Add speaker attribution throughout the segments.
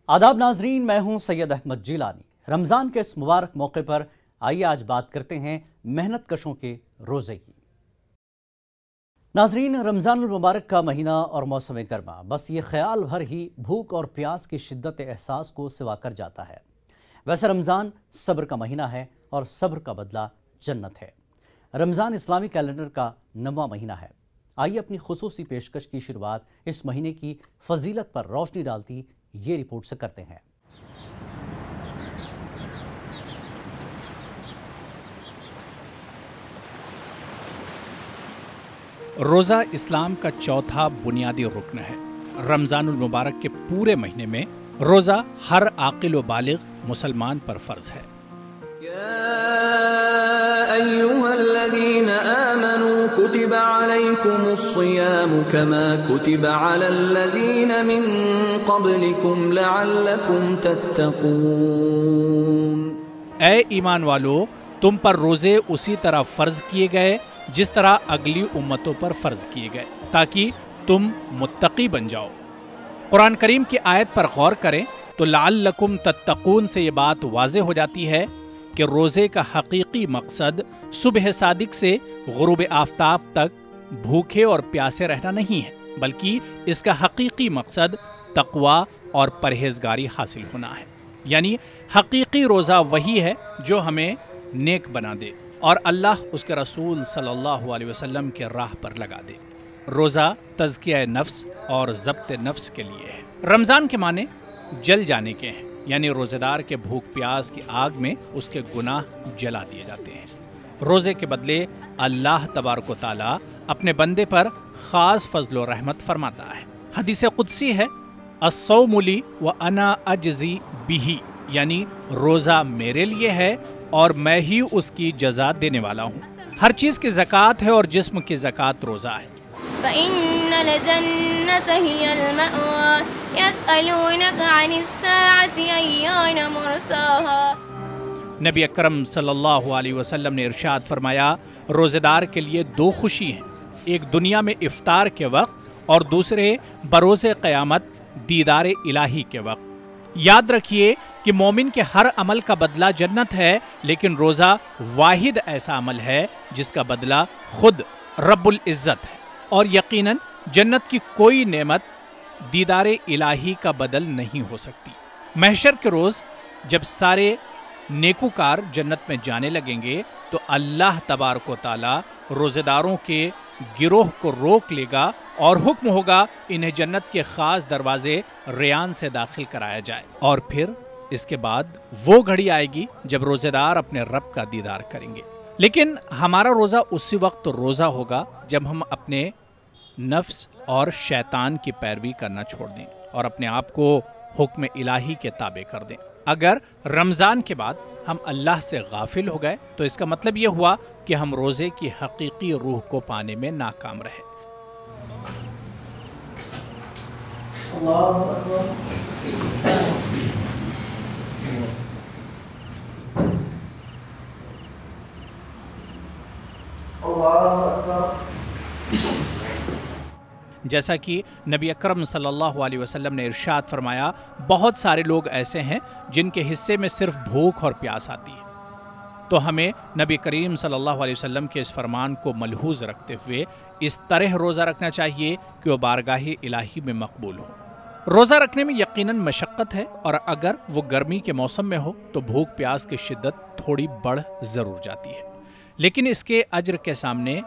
Speaker 1: आदाब नाजरीन, मैं हूं सैयद अहमद जिलानी। रमज़ान के इस मुबारक मौके पर आइए आज बात करते हैं मेहनत कशों के रोज़े की। नाजरीन, रमज़ानुल मुबारक का महीना और मौसम गर्मा बस ये ख्याल भर ही भूख और प्यास की शिद्दत एहसास को सिवा कर जाता है। वैसे रमज़ान सब्र का महीना है और सब्र का बदला जन्नत है। रमज़ान इस्लामी कैलेंडर का 9वां महीना है। आइए अपनी खुसूसी पेशकश की शुरुआत इस महीने की फजीलत पर रोशनी डालती ये रिपोर्ट से करते हैं।
Speaker 2: रोज़ा इस्लाम का चौथा बुनियादी रुकन है। रमज़ानुल मुबारक के पूरे महीने में रोज़ा हर आकिल व बालिग मुसलमान पर फ़र्ज है।
Speaker 3: अय्युहल्लज़ीना आमनू कुतिबा अलैकुमुस्सियामु कमा कुतिबा अलल्लज़ीना मिन क़ब्लिकुम लअल्लकुम तत्तक़ून।
Speaker 2: ऐ ईमान वालो, तुम पर रोज़े उसी तरह फ़र्ज किए गए जिस तरह अगली उम्मतों पर फ़र्ज किए गए, ताकि तुम मुत्तकी बन जाओ। कुरान करीम की आयत पर गौर करें तो लअल्लकुम तत्तक़ून से ये बात वाज़े हो जाती है कि रोज़े का हकीकी मकसद सुबह सादिक से गुरूब आफ्ताब तक भूखे और प्यासे रहना नहीं है, बल्कि इसका हकीकी मकसद तक़वा और परहेज़गारी हासिल होना है। यानी हकीकी रोज़ा वही है जो हमें नेक बना दे और अल्लाह उसके रसूल सल्लल्लाहु अलैहि वसल्लम के राह पर लगा दे। रोज़ा तज़किया नफ्स और ज़ब्त नफ्स के लिए है। रमज़ान के माने जल जाने के हैं, यानी रोज़ेदार के भूख प्यास की आग में उसके गुनाह जला दिए जाते हैं। रोज़े के बदले अल्लाह तबारक व तआला अपने बंदे पर ख़ास फज़ल व रहमत फरमाता है। हदीस कुदसी है, अस्सौमु ली व अना अजज़ी बिही, यानी रोज़ा मेरे लिए है और मैं ही उसकी जज़ा देने वाला हूँ। हर चीज़ की ज़कात है और जिस्म की ज़कात रोज़ा है।
Speaker 4: फ़इन्नल जन्नत हियल मअवा यसअलूनक अनिस्साअति अय्यान मुरसाहा।
Speaker 2: नबी अकरम सल्लल्लाहु अलैहि वसल्लम ने इरशाद फरमाया, रोज़ेदार के लिए दो खुशी हैं, एक दुनिया में इफ्तार के वक्त और दूसरे बरोज़े क़यामत दीदार इलाही के वक्त। याद रखिए कि मोमिन के हर अमल का बदला जन्नत है, लेकिन रोज़ा वाहिद ऐसा अमल है जिसका बदला खुद रब्बुल इज़्ज़त है, और यकीनन जन्नत की कोई नेमत दीदार इलाही का बदल नहीं हो सकती। महशर के रोज़ जब सारे नेकूकार जन्नत में जाने लगेंगे तो अल्लाह तबारक व तआला रोज़ेदारों के गिरोह को रोक लेगा और हुक्म होगा इन्हें जन्नत के ख़ास दरवाजे रेयान से दाखिल कराया जाए। और फिर इसके बाद वो घड़ी आएगी जब रोज़ेदार अपने रब का दीदार करेंगे। लेकिन हमारा रोज़ा उसी वक्त रोज़ा होगा जब हम अपने नफ्स और शैतान की पैरवी करना छोड़ दें और अपने आप को हुक्म इलाही के ताबे कर दें। अगर रमज़ान के बाद हम अल्लाह से गाफिल हो गए तो इसका मतलब ये हुआ कि हम रोज़े की हकीकी रूह को पाने में नाकाम रहे। जैसा कि नबी अकरम सल्लल्लाहु अलैहि वसल्लम ने इरशाद फरमाया, बहुत सारे लोग ऐसे हैं जिनके हिस्से में सिर्फ भूख और प्यास आती है। तो हमें नबी करीम सल्लल्लाहु अलैहि वसल्लम के इस फरमान को मलहूज़ रखते हुए इस तरह रोज़ा रखना चाहिए कि वह बारगाह इलाही में मकबूल हो। रोज़ा रखने में यकीनन मशक्क़त है, और अगर वो गर्मी के मौसम में हो तो भूख प्यास की शिद्दत थोड़ी बढ़ ज़रूर जाती है, लेकिन इसके अज्र के सामने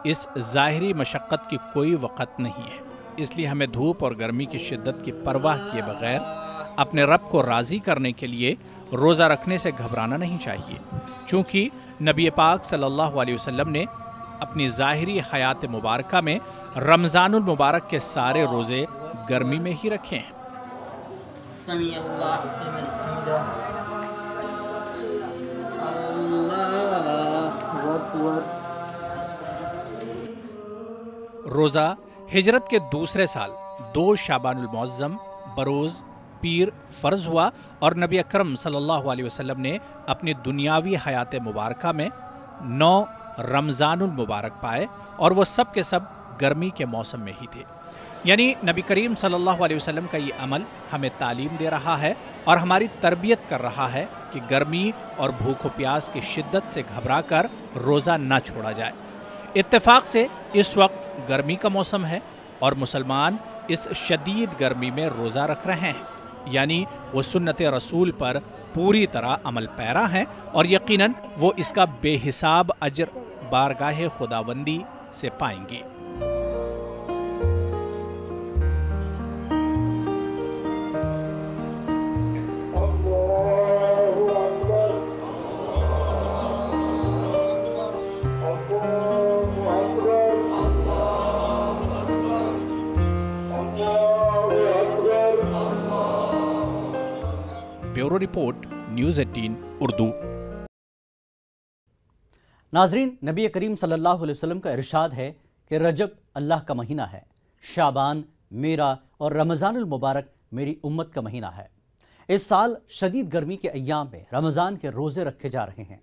Speaker 2: इस ज़ाहिरी मशक्क़त की कोई वक़्त नहीं है। इसलिए हमें धूप और गर्मी की शिद्दत की परवाह किए बगैर अपने रब को राज़ी करने के लिए रोज़ा रखने से घबराना नहीं चाहिए, चूँकि नबी पाक सल्लल्लाहु अलैहि वसल्लम ने अपनी ज़ाहिरी हयात मुबारका में रमज़ानुल मुबारक के सारे रोज़े गर्मी में ही रखे हैं। रोज़ा हिजरत के दूसरे साल 2 शाबानुल मुअज़्ज़म बरोज़ पीर फ़र्ज हुआ, और नबी अकरम सल्लल्लाहु अलैहि वसल्लम ने अपनी दुनियावी हयात मुबारका में 9 रमज़ानुल मुबारक पाए, और वो सब के सब गर्मी के मौसम में ही थे। यानी नबी करीम सल्लल्लाहु अलैहि वसल्लम का ये अमल हमें तालीम दे रहा है और हमारी तरबियत कर रहा है कि गर्मी और भूख व प्यास की शिद्दत से घबराकर रोज़ा ना छोड़ा जाए। इत्तेफाक से इस वक्त गर्मी का मौसम है और मुसलमान इस शदीद गर्मी में रोज़ा रख रहे हैं, यानी वो सुन्नत रसूल पर पूरी तरह अमल पैरा हैं और यकीनन वो इसका बेहिसाब अजर बारगाह खुदाबंदी से पाएंगे। Bureau report, news 18 Urdu.
Speaker 1: नाजरीन, नबी करीम सल्लल्लाहु अलैहि वसल्लम का इरशाद है कि रजब अल्लाह का महीना है, शाबान मेरा और रमज़ानुल मुबारक मेरी उम्मत का महीना है। इस साल शदीद गर्मी के अय्याम में रमज़ान के रोज़े रखे जा रहे हैं।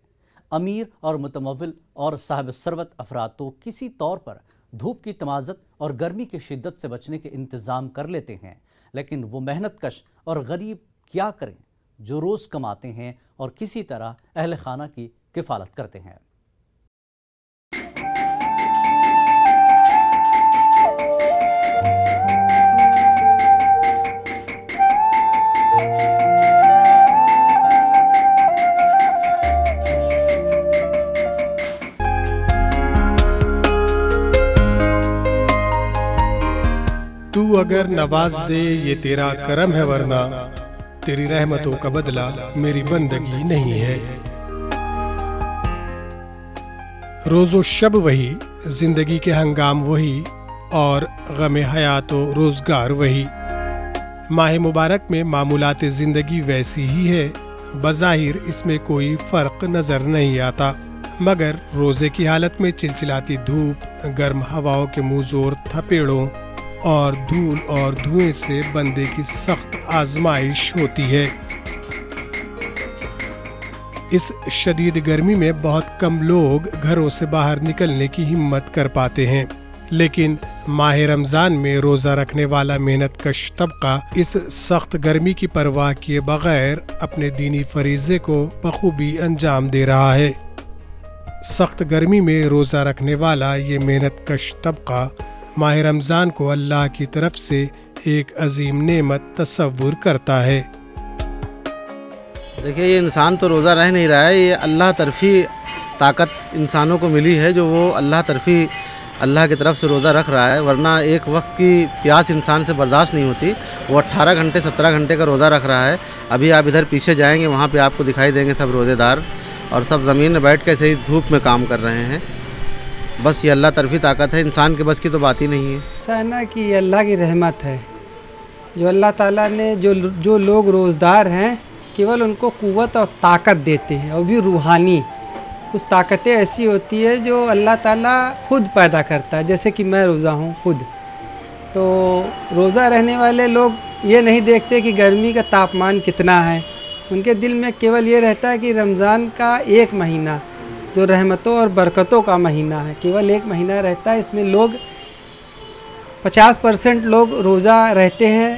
Speaker 1: अमीर और मुतमव्विल और साहिब सरवत अफराद तो किसी तौर पर धूप की तमाज़त और गर्मी की शिद्दत से बचने के इंतज़ाम कर लेते हैं, लेकिन वो मेहनत कश और गरीब क्या करें जो रोज़ कमाते हैं और किसी तरह अहल खाना की किफ़ालत करते हैं।
Speaker 5: तू अगर नवाज दे ये तेरा करम है, वरना तेरी रहमतों का बदला मेरी बंदगी नहीं है। रोज़ो शब वही, जिंदगी के हंगाम वही और गम हयातो रोजगार वही। माह मुबारक में मामूलात जिंदगी वैसी ही है, बज़ाहिर इसमें कोई फर्क नजर नहीं आता, मगर रोजे की हालत में चिलचिलाती धूप, गर्म हवाओं के मुंहजोर थपेड़ों और धूल और धुएं से बंदे की सख्त आजमाइश होती है। इस शदीद गर्मी में बहुत कम लोग घरों से बाहर निकलने की हिम्मत कर पाते हैं, लेकिन माह रमजान में रोजा रखने वाला मेहनत कश तबका इस सख्त गर्मी की परवाह किए बगैर अपने दीनी फरीजे को बखूबी अंजाम दे रहा है। सख्त गर्मी में रोजा रखने वाला ये मेहनत कश तबका माह रमजान को अल्लाह की तरफ से एक अजीम नेमत तस्वुर करता है।
Speaker 6: देखिए, ये इंसान तो रोज़ा रह नहीं रहा है, ये अल्लाह तरफी ताकत इंसानों को मिली है जो वो अल्लाह तरफी अल्लाह की तरफ से रोज़ा रख रहा है, वरना एक वक्त की प्यास इंसान से बर्दाश्त नहीं होती। वो 18 घंटे 17 घंटे का रोज़ा रख रहा है। अभी आप इधर पीछे जाएंगे, वहाँ पे आपको दिखाई देंगे सब रोज़ेदार, और सब ज़मीन में बैठ के सही धूप में काम कर रहे हैं। बस ये अल्लाह तरफी ताकत है, इंसान के बस की तो बात ही नहीं है।
Speaker 7: ऐसा है ना कि ये अल्लाह की रहमत है, जो अल्लाह ताला ने जो लोग रोज़दार हैं केवल उनको क़ुव्वत और ताकत देते हैं, और भी रूहानी कुछ ताकतें ऐसी होती है जो अल्लाह ताला खुद पैदा करता है। जैसे कि मैं रोज़ा हूँ खुद, तो रोज़ा रहने वाले लोग ये नहीं देखते कि गर्मी का तापमान कितना है, उनके दिल में केवल ये रहता है कि रमज़ान का एक महीना जो रहमतों और बरकतों का महीना है, केवल एक mहीना रहता है। इसमें लोग 50% लोग रोज़ा रहते हैं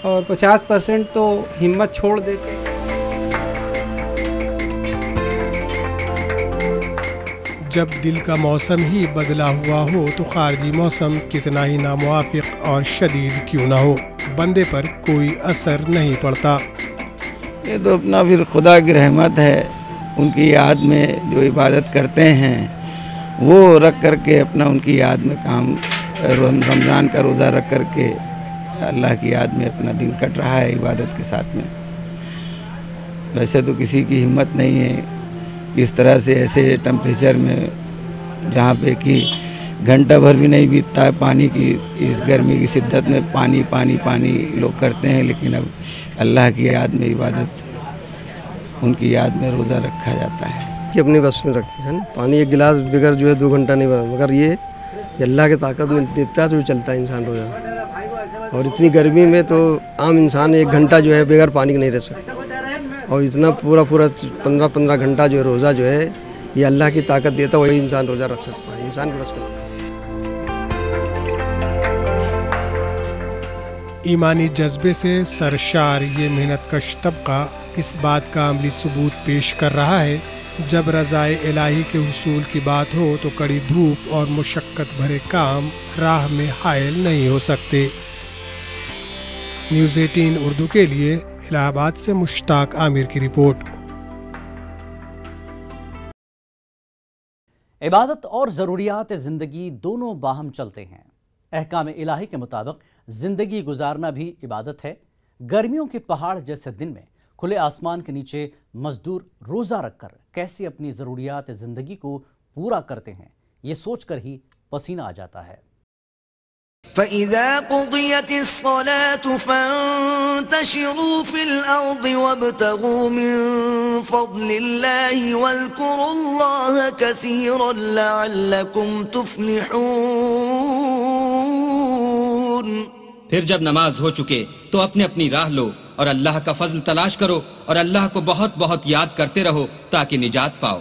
Speaker 7: और 50% तो हिम्मत छोड़ देते हैं।
Speaker 5: जब दिल का मौसम ही बदला हुआ हो तो खारजी मौसम कितना ही नामुआफिक और शदीद क्यों ना हो, बंदे पर कोई असर नहीं पड़ता।
Speaker 8: ये तो अपना फिर खुदा की रहमत है। उनकी याद में जो इबादत करते हैं वो रख करके अपना उनकी याद में काम, रमज़ान का रोज़ा रख करके अल्लाह की याद में अपना दिन कट रहा है इबादत के साथ में। वैसे तो किसी की हिम्मत नहीं है इस तरह से ऐसे टेम्परेचर में जहाँ पे कि घंटा भर भी नहीं बीतता है पानी की, इस गर्मी की शिद्दत में पानी पानी पानी लोग करते हैं, लेकिन अब अल्लाह की याद में इबादत, उनकी याद में रोज़ा रखा जाता है
Speaker 9: कि अपने बस में रखे है ना। पानी एक गिलास बगैर जो है 2 घंटा नहीं बना, मगर ये अल्लाह की ताकत में देता है तो चलता है इंसान रोज़ा। और इतनी गर्मी में तो आम इंसान 1 घंटा जो है बगैर पानी के नहीं रह सकता, और इतना पूरा 15-15 घंटा जो है रोज़ा जो है ये अल्लाह की ताकत देता है, वही इंसान रोज़ा रख सकता है, इंसान को रख सकता है।
Speaker 5: ایمانی جذبے سے سرشار یہ محنت کش طبقہ اس بات کا عملی ثبوت پیش کر رہا ہے، جب رضائے الہی کے حصول کی بات ہو تو کڑی دھوپ اور مشقت بھرے کام راہ میں حائل نہیں ہو سکتے۔ نیوز 18 اردو کے لیے الہ آباد سے مشتاق عامر کی رپورٹ۔
Speaker 1: عبادت اور ضروریات زندگی دونوں باہم چلتے ہیں۔ احکام الہی کے مطابق زندگی گزارنا بھی عبادت ہے۔ گرمیوں کے پہاڑ جیسے دن میں کھلے آسمان کے نیچے مزدور روزہ رکھ کر کیسے اپنی ضروریات زندگی کو پورا کرتے ہیں، یہ سوچ کر ہی پسینہ آ جاتا ہے۔
Speaker 10: فَإِذَا قُضِيَتِ الصَّلَاةُ فَانتَشِرُوا فِي الْأَرْضِ وَابْتَغُوا مِن فَضْلِ اللَّهِ وَاذْكُرُوا اللَّهَ كَثِيرًا لَعَلَّكُمْ تُفْلِحُونَ۔
Speaker 11: پھر جب نماز ہو چکے تو اپنی اپنی راہ لو اور اللہ کا فضل تلاش کرو اور اللہ کو بہت بہت یاد کرتے رہو تاکہ نجات پاؤ۔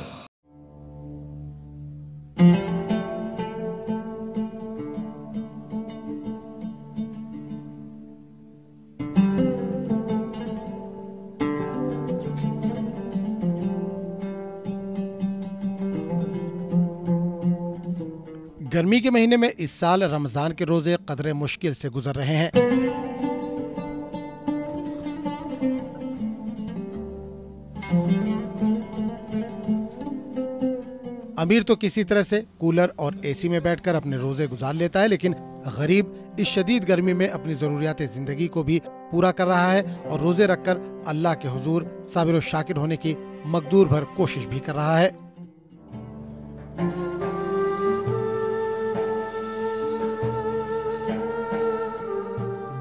Speaker 12: گرمی کے مہینے میں اس سال رمضان کے روزے قدرے مشکل سے گزر رہے ہیں۔ امیر تو کسی طرح سے کولر اور اے سی میں بیٹھ کر اپنے روزے گزار لیتا ہے، لیکن غریب اس شدید گرمی میں اپنی ضروریات زندگی کو بھی پورا کر رہا ہے اور روزے رکھ کر اللہ کے حضور صابر و شاکر ہونے کی مقدور بھر کوشش بھی کر رہا ہے۔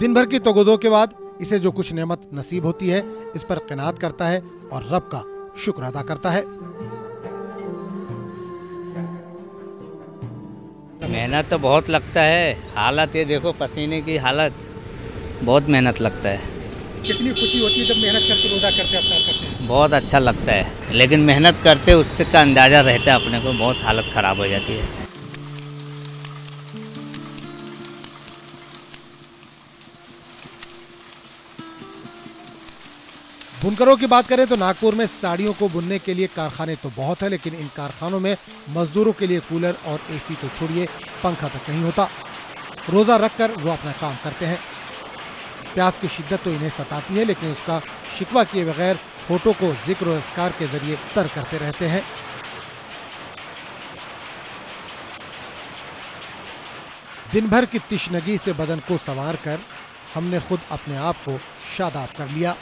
Speaker 12: دن بھر کی توگدو کے بعد اسے جو کچھ نعمت نصیب ہوتی ہے اس پر قناعت کرتا ہے اور رب کا شکر ادا کرتا ہے۔
Speaker 13: محنت تو بہت لگتا ہے، حالت یہ دیکھو پسینے کی حالت، بہت محنت لگتا ہے۔
Speaker 12: کتنی خوشی ہوتی ہے جب محنت کر کے روزہ کرتے ہیں؟
Speaker 13: بہت اچھا لگتا ہے، لیکن محنت کرتے اس سے کا اندازہ رہتا ہے اپنے کو، بہت حالت خراب ہو جاتی ہے۔
Speaker 12: بنکروں کی بات کریں تو ناگپور میں ساڑیوں کو بننے کے لیے کارخانے تو بہت ہے، لیکن ان کارخانوں میں مزدوروں کے لیے کولر اور اے سی تو چھوڑیے پنکھا تک نہیں ہوتا۔ روزہ رکھ کر وہ اپنا کام کرتے ہیں۔ پیاس کی شدت تو انہیں ستاتی ہے، لیکن اس کا شکوہ کیے بغیر ہوٹوں کو ذکر و اذکار کے ذریعے تر کرتے رہتے ہیں۔ دن بھر کی تشنگی سے بدن کو سنوار کر ہم نے خود اپنے آپ کو شاداب کر لیا۔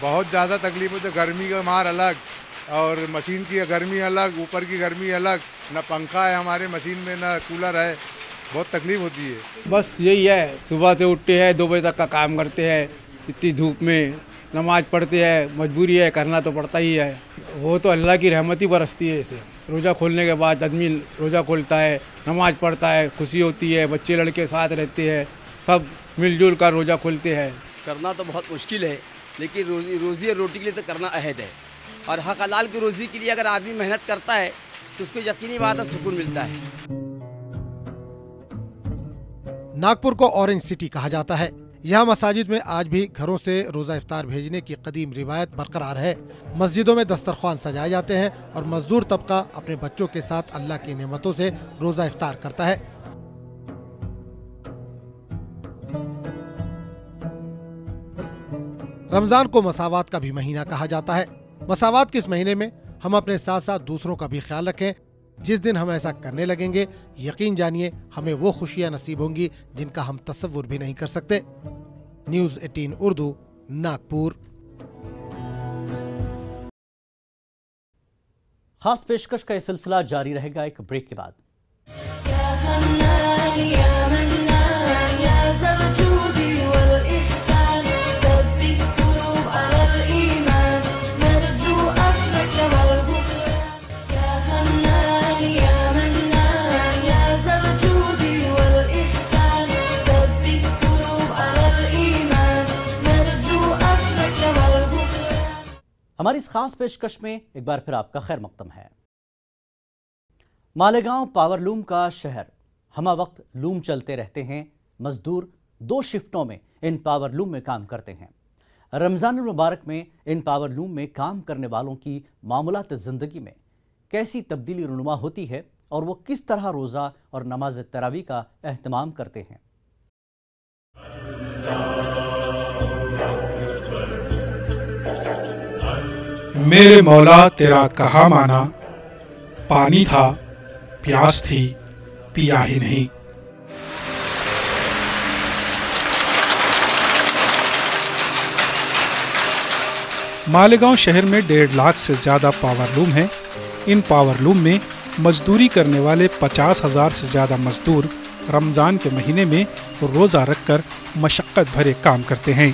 Speaker 14: بہت زیادہ تکلیف ہوتی ہے، گرمی کا مار الگ اور مشین کی گرمی الگ، اوپر کی گرمی الگ، نہ پنکھا ہے ہمارے مشین میں نہ کولر ہے، بہت تکلیف ہوتی ہے۔
Speaker 15: بس یہی ہے، صبح سے اٹھتے ہیں 2 بجے تک کا کام کرتے ہیں، اتنی دھوپ میں نماز پڑھتے ہیں، مجبوری ہے، کرنا تو پڑتا ہی ہے۔ وہ تو اللہ کی رحمت ہی برستی ہے اسے۔ روزہ کھولنے کے بعد آدمی روزہ کھولتا ہے، نماز پڑھتا ہے، خوشی ہوتی ہے، بچے لڑکے ساتھ رہتے ہیں، سب مل جل کر روزہ کھولتے ہیں۔
Speaker 16: کرنا تو بہت مشکل ہے، لیکن روزی اور روٹی کے لیے تو کرنا عہد ہے، اور حق حلال کی روزی کے لیے اگر آدمی محنت کرتا ہے تو اس کو یقینی بات ہے سکون ملتا ہے۔
Speaker 12: ناگپور کو اورنج سٹی کہا جاتا ہے۔ یہاں مساجد میں آج بھی گھروں سے روزہ افطار بھیجنے کی قدیم روایت برقرار ہے۔ مسجدوں میں دسترخوان سجائے جاتے ہیں اور مزدور طبقہ اپنے بچوں کے ساتھ اللہ کی نعمتوں سے روزہ افطار کرتا ہے۔ رمضان کو مساوات کا بھی مہینہ کہا جاتا ہے۔ مساوات کے اس مہینے میں ہم اپنے ساتھ ساتھ دوسروں کا بھی خیال رکھیں۔ جس دن ہم ایسا کرنے لگیں گے، یقین جانیے ہمیں وہ خوشیاں نصیب ہوں گی جن کا ہم تصور بھی نہیں کر سکتے۔ نیوز 18 اردو، ناگپور۔
Speaker 1: خاص پیشکش کا یہ سلسلہ جاری رہے گا ایک بریک کے بعد۔ ہماری اس خاص پیشکش میں ایک بار پھر آپ کا خیر مقدم ہے۔ مالیگاؤں پاور لوم کا شہر، ہمہ وقت لوم چلتے رہتے ہیں، مزدور 2 शिफ्टों में इन पावर लूम में काम करते हैं। रमज़ान मुबारक में इन पावर लूम में काम करने वालों की मामूलात ज़िंदगी में कैसी तब्दीली रुनुमा होती है और वो किस तरह रोज़ा और नमाज तरावी का एहतमाम करते हैं।
Speaker 17: मेरे मौला तेरा कहा माना, पानी था प्यास थी पिया ही नहीं। मालेगांव शहर में 1.5 लाख से ज़्यादा पावर लूम हैं। इन पावर लूम में मजदूरी करने वाले 50,000 से ज़्यादा मजदूर रमज़ान के महीने में रोज़ा रखकर मशक्क़त भरे काम करते हैं।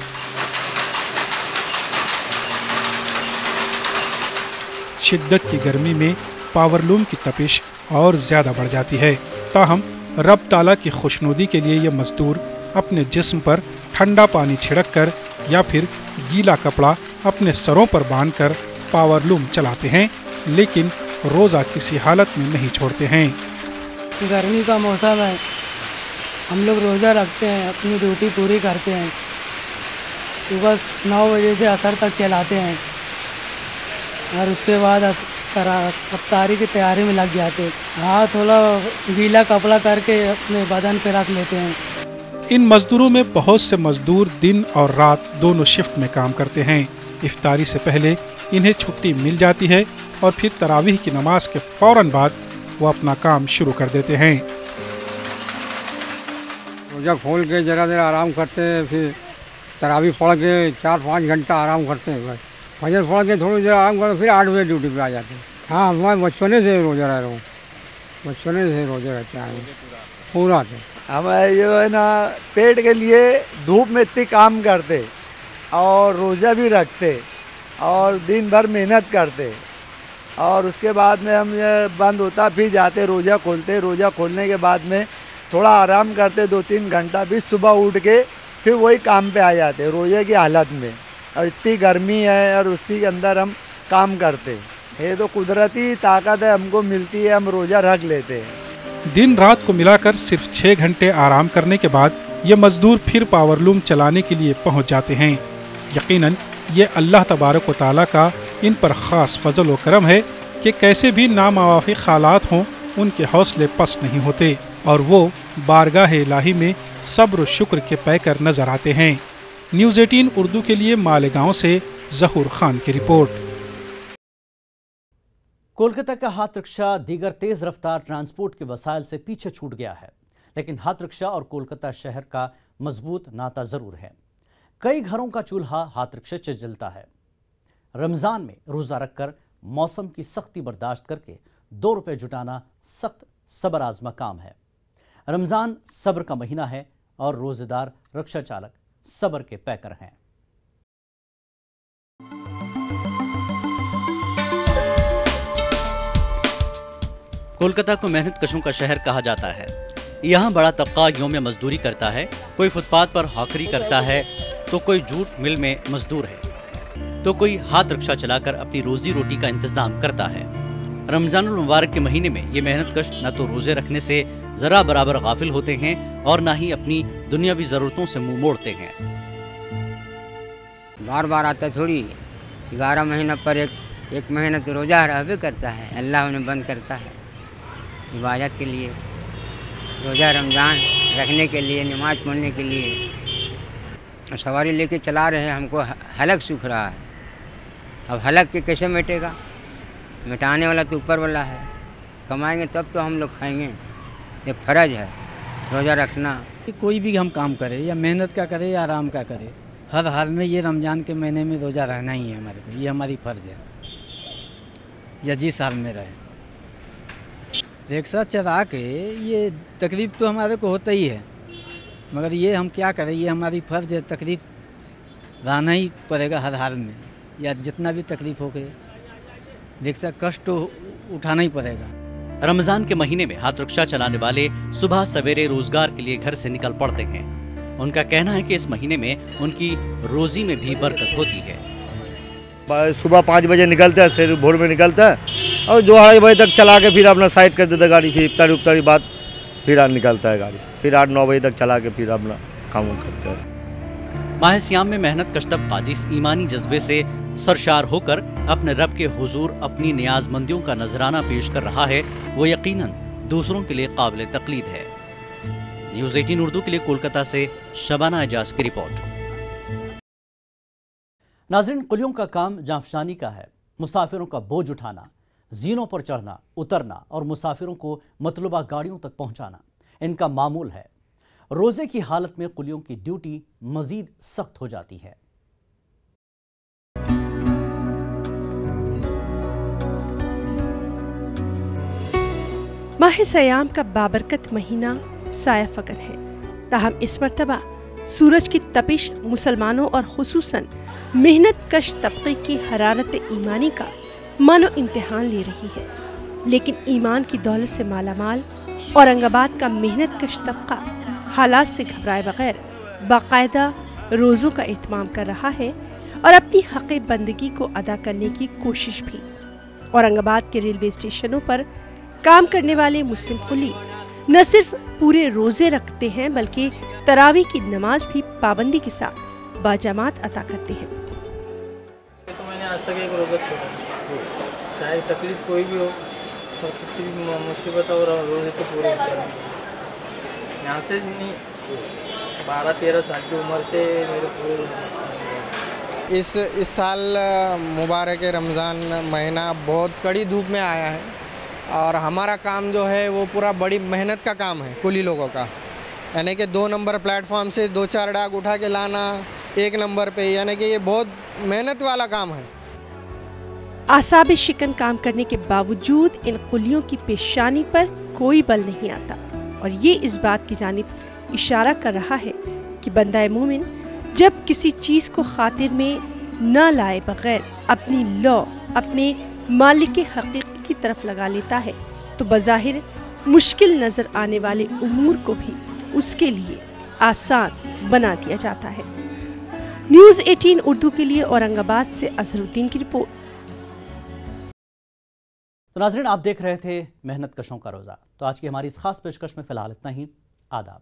Speaker 17: शिद्दत की गर्मी में पावर लूम की तपिश और ज़्यादा बढ़ जाती है। ताहम रब ताला की खुशनुदी के लिए ये मजदूर अपने जिस्म पर ठंडा पानी छिड़क कर या फिर गीला कपड़ा अपने सरों पर बांधकर पावर लूम चलाते हैं, लेकिन रोज़ा किसी हालत में नहीं छोड़ते हैं।
Speaker 18: गर्मी का मौसम है, हम लोग रोज़ा रखते हैं, अपनी ड्यूटी पूरी करते हैं। सुबह 9 बजे से असर तक चलाते हैं और उसके बाद अफ्तारी की तैयारी में लग जाते हैं। हाँ, थोड़ा गीला कपड़ा करके अपने बदन पे रख लेते हैं।
Speaker 17: इन मजदूरों में बहुत से मजदूर दिन और रात दोनों शिफ्ट में काम करते हैं। इफ्तारी से पहले इन्हें छुट्टी मिल जाती है और फिर तरावीह की नमाज के फौरन बाद वो अपना काम शुरू कर देते हैं।
Speaker 19: रोजा खोल के जरा देर आराम करते हैं, फिर तरावीह पढ़ के 4-5 घंटा आराम करते हैं। बस फजर पढ़ के थोड़ी देर आराम करते, फिर 8 बजे ड्यूटी पे आ जाते हैं। हाँ, मैं बचपने से रोजा रह रहा हूँ, बचपने से रोजा रहते हैं पूरा।
Speaker 20: हम जो है ना पेट के लिए धूप में इतनी काम करते और रोज़ा भी रखते और दिन भर मेहनत करते और उसके बाद में हम बंद होता फिर जाते रोज़ा खोलते। रोज़ा खोलने के बाद में थोड़ा आराम करते 2-3 घंटा, भी सुबह उठ के फिर वही काम पे आ जाते रोज़े की हालत में। और इतनी गर्मी है और उसी के अंदर हम काम करते। ये तो कुदरती ताकत है, हमको मिलती है, हम रोज़ा रख लेते हैं।
Speaker 17: दिन रात को मिलाकर सिर्फ 6 घंटे आराम करने के बाद ये मजदूर फिर पावर लूम चलाने के लिए पहुंच जाते हैं। यकीनन ये अल्लाह तबारक व तआला का इन पर ख़ास फजल व करम है कि कैसे भी नामुवाफिक हालात हों उनके हौसले पस्त नहीं होते और वो बारगाह इलाही में सब्र शुक्र के पैकर नजर आते हैं। न्यूज़ 18 उर्दू के लिए मालेगांव से ज़हूर खान की रिपोर्ट।
Speaker 1: कोलकाता का हाथ रिक्शा दीगर तेज रफ्तार ट्रांसपोर्ट के वसाइल से पीछे छूट गया है, लेकिन हाथ रिक्शा और कोलकाता शहर का मजबूत नाता जरूर है। कई घरों का चूल्हा हाथ रिक्शे से जलता है। रमजान में रोजा रखकर मौसम की सख्ती बर्दाश्त करके 2 रुपए जुटाना सख्त सब्र आजमा काम है। रमजान सब्र का महीना है और रोजेदार रिक्शा चालक सब्र के पैकर हैं। कोलकाता को मेहनत कशों का शहर कहा जाता है। यहाँ बड़ा तबका योम मजदूरी करता है, कोई फुटपाथ पर हॉकरी करता है, तो कोई जूट मिल में मजदूर है, तो कोई हाथ रिक्शा चलाकर अपनी रोजी रोटी का इंतजाम करता है। रमजानुल मुबारक के महीने में ये मेहनत कश न तो रोजे रखने से जरा बराबर गाफिल होते हैं और न ही अपनी दुनियावी जरूरतों से मुंह मोड़ते हैं।
Speaker 21: बार बार आता थोड़ी, 11 महीना पर एक महीना तो रोजा रहबे करता है। अल्लाह उन्हें बंद करता है इबादत के लिए, रोज़ा रमज़ान रखने के लिए, नमाज पढ़ने के लिए। सवारी लेके चला रहे हैं, हमको हलक सूख रहा है। अब हलक के कैसे मिटेगा? मिटाने वाला तो ऊपर वाला है। कमाएंगे तब तो हम लोग खाएंगे। ये फ़र्ज है रोज़ा रखना।
Speaker 18: कोई भी हम काम करे, या मेहनत का करे या आराम का करे, हर हाल में ये रमज़ान के महीने में रोज़ा रहना ही है हमारे को। ये हमारी फ़र्ज़ है, या जिस हाल में रहे। रिक्शा चला के ये तकलीफ तो हमारे को होता ही है, मगर ये हम क्या करें, ये हमारी फ़र्ज है। तकलीफ रहना ही पड़ेगा हर हाल में, या जितना भी तकलीफ हो गए रिक्शा कष्ट तो उठाना ही पड़ेगा।
Speaker 1: रमज़ान के महीने में हाथ रिक्शा चलाने वाले सुबह सवेरे रोजगार के लिए घर से निकल पड़ते हैं। उनका कहना है कि इस महीने में उनकी रोजी में भी बरकत होती है।
Speaker 20: सुबह 5 बजे निकलता है, फिर भोर में निकलता है और 2-2:30 बजे तक चला के फिर अपना साइड कर देता है गाड़ी। फिर इफ्तारी बाद फिर निकलता है गाड़ी, फिर 8-9 बजे तक चला के फिर अपना
Speaker 3: काम करते हैं।
Speaker 1: माह सियाम में मेहनत कश तबका जिस ईमानी जज्बे से सरशार होकर अपने रब के हुजूर अपनी नियाजमंदियों का नजराना पेश कर रहा है, वो यकीनन दूसरों के लिए काबिल तकलीद है। न्यूज़ 18 उर्दू के लिए कोलकाता से शबाना एजाज की रिपोर्ट। नाज़रीन, कुलियों का काम जांफशानी का है। मुसाफिरों का बोझ उठाना, जीनों पर चढ़ना उतरना और मुसाफिरों को मतलूबा गाड़ियों तक पहुंचाना इनका मामूल है। रोजे की हालत में कुलियों की ड्यूटी मजीद सख्त हो जाती है।
Speaker 22: माह सयाम का बाबरकत महीना साया फगन है, ताहम इस मर्तबा सूरज की तपिश मुसलमानों और खुसूसन मेहनत कश तबके की हरारत ईमानी का मानो इम्तिहान ले रही है। लेकिन ईमान की दौलत से मालामाल औरंगाबाद का मेहनत कश तबका हालात से घबराए बगैर बाकायदा रोज़ों का एहतमाम कर रहा है और अपनी हक़ बंदगी को अदा करने की कोशिश भी। औरंगाबाद के रेलवे स्टेशनों पर काम करने वाले मुस्लिम कुली न सिर्फ पूरे रोज़े रखते हैं बल्कि तरावी की नमाज भी पाबंदी के साथ बाजमात अता करते हैं।
Speaker 23: तो मैंने आज तक एक रोज़ा छोड़ा, चाहे तकलीफ कोई भी हो और कुछ भी मुसीबत और रोज़े तो पूरे होते हैं। यहाँ से नहीं 12-13 साल की उम्र से मेरे पूरे
Speaker 24: इस साल मुबारक रमज़ान महीना बहुत कड़ी धूप में आया है और हमारा काम जो है वो पूरा बड़ी मेहनत का काम है कुली लोगों का। यानी कि 2 नंबर प्लेटफॉर्म से 2-4 डाक उठा के लाना 1 नंबर पे, यानी कि ये बहुत मेहनत वाला काम है।
Speaker 22: आसाब शिकन काम करने के बावजूद इन कुलियों की पेशानी पर कोई बल नहीं आता और ये इस बात की जानिब इशारा कर रहा है कि बंदा मोमिन जब किसी चीज़ को खातिर में न लाए बगैर अपनी लौ अपने मालिक हकीकी की तरफ लगा लेता है तो बज़ाहिर मुश्किल नज़र आने वाले उमूर को भी उसके लिए आसान बना दिया जाता है। न्यूज़ 18 उर्दू के लिए औरंगाबाद से अजहरुद्दीन की रिपोर्ट।
Speaker 1: तो नाज़रीन, आप देख रहे थे मेहनत कशों का रोज़ा। तो आज की हमारी इस खास पेशकश में फ़िलहाल इतना ही। आदाब।